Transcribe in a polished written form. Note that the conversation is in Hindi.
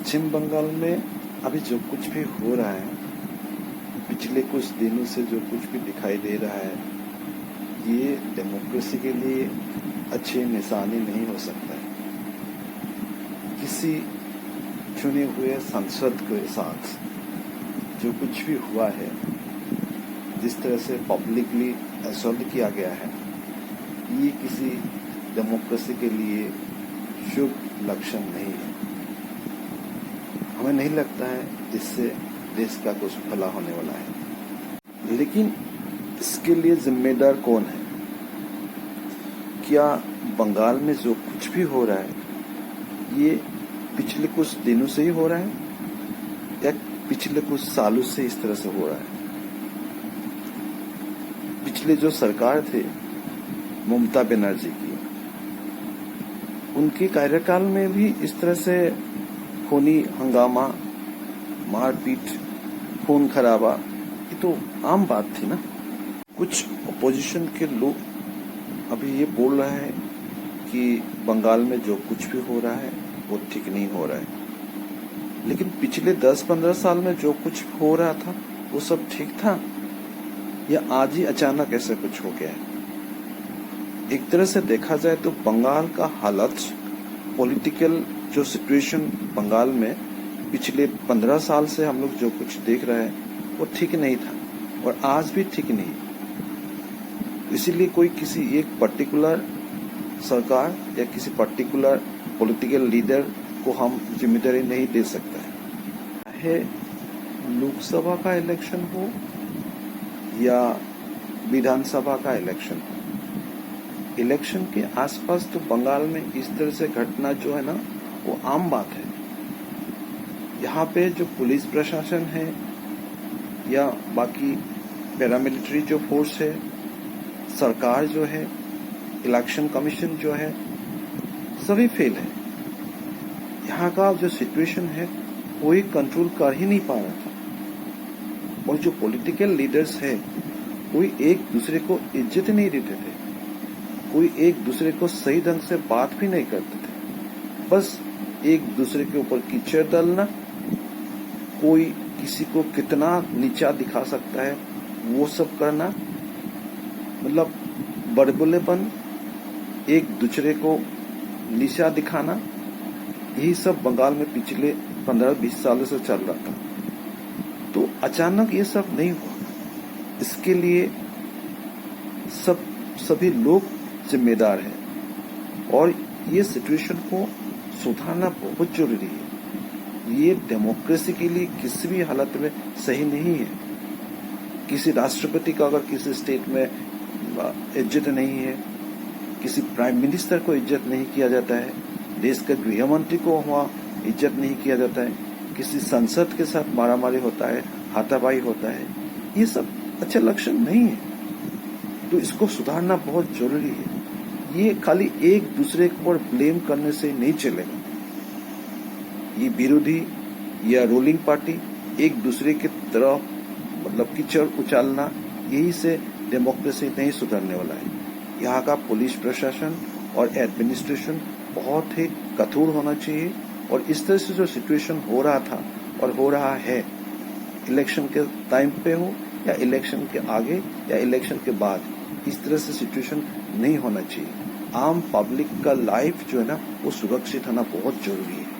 पश्चिम बंगाल में अभी जो कुछ भी हो रहा है, पिछले कुछ दिनों से जो कुछ भी दिखाई दे रहा है, ये डेमोक्रेसी के लिए अच्छी निशानी नहीं हो सकता है। किसी चुने हुए सांसद के साथ जो कुछ भी हुआ है, जिस तरह से पब्लिकली असॉल्ट किया गया है, ये किसी डेमोक्रेसी के लिए शुभ लक्षण नहीं है। हमें नहीं लगता है इससे देश का कुछ भला होने वाला है। लेकिन इसके लिए जिम्मेदार कौन है? क्या बंगाल में जो कुछ भी हो रहा है, ये पिछले कुछ दिनों से ही हो रहा है या पिछले कुछ सालों से इस तरह से हो रहा है? पिछले जो सरकार थे ममता बनर्जी की, उनके कार्यकाल में भी इस तरह से खूनी हंगामा, मारपीट, खून खराबा, ये तो आम बात थी ना। कुछ अपोजिशन के लोग अभी ये बोल रहे हैं कि बंगाल में जो कुछ भी हो रहा है वो ठीक नहीं हो रहा है, लेकिन पिछले 10-15 साल में जो कुछ हो रहा था वो सब ठीक था, या आज ही अचानक ऐसा कुछ हो गया है? एक तरह से देखा जाए तो बंगाल का हालत, पॉलिटिकल जो सिचुएशन बंगाल में पिछले 15 साल से हम लोग जो कुछ देख रहे हैं वो ठीक नहीं था और आज भी ठीक नहीं। इसीलिए कोई किसी एक पर्टिकुलर सरकार या किसी पर्टिकुलर पॉलिटिकल लीडर को हम जिम्मेदारी नहीं दे सकता है। चाहे लोकसभा का इलेक्शन हो या विधानसभा का इलेक्शन हो, इलेक्शन के आसपास तो बंगाल में इस तरह से घटना जो है ना वो आम बात है। यहाँ पे जो पुलिस प्रशासन है या बाकी पैरामिलिट्री जो फोर्स है, सरकार जो है, इलेक्शन कमीशन जो है, सभी फेल है। यहाँ का जो सिचुएशन है कोई कंट्रोल कर ही नहीं पा रहा था, और जो पॉलिटिकल लीडर्स है कोई एक दूसरे को इज्जत नहीं देते थे, कोई एक दूसरे को सही ढंग से बात भी नहीं करते थे। बस एक दूसरे के ऊपर कीचड़ डालना, कोई किसी को कितना नीचा दिखा सकता है वो सब करना, मतलब बड़बोलेपन, एक दूसरे को नीचा दिखाना, यही सब बंगाल में पिछले 15-20 सालों से चल रहा था। तो अचानक ये सब नहीं हुआ, इसके लिए सभी लोग जिम्मेदार हैं और ये सिचुएशन को सुधारना बहुत जरूरी है। ये डेमोक्रेसी के लिए किसी भी हालत में सही नहीं है। किसी राष्ट्रपति का अगर किसी स्टेट में इज्जत नहीं है, किसी प्राइम मिनिस्टर को इज्जत नहीं किया जाता है, देश के गृह मंत्री को वहाँ इज्जत नहीं किया जाता है, किसी संसद के साथ मारामारी होता है, हाथापाई होता है, ये सब अच्छे लक्षण नहीं है। तो इसको सुधारना बहुत जरूरी है। ये खाली एक दूसरे पर ब्लेम करने से नहीं चलेगा। ये विरोधी या रूलिंग पार्टी एक दूसरे की तरफ मतलब कीचड़ उछालना, यही से डेमोक्रेसी नहीं सुधरने वाला है। यहाँ का पुलिस प्रशासन और एडमिनिस्ट्रेशन बहुत ही कठोर होना चाहिए, और इस तरह से जो सिचुएशन हो रहा था और हो रहा है, इलेक्शन के टाइम पे हो या इलेक्शन के आगे या इलेक्शन के बाद, इस तरह से सिचुएशन नहीं होना चाहिए। आम पब्लिक का लाइफ जो है ना वो सुरक्षित होना बहुत जरूरी है।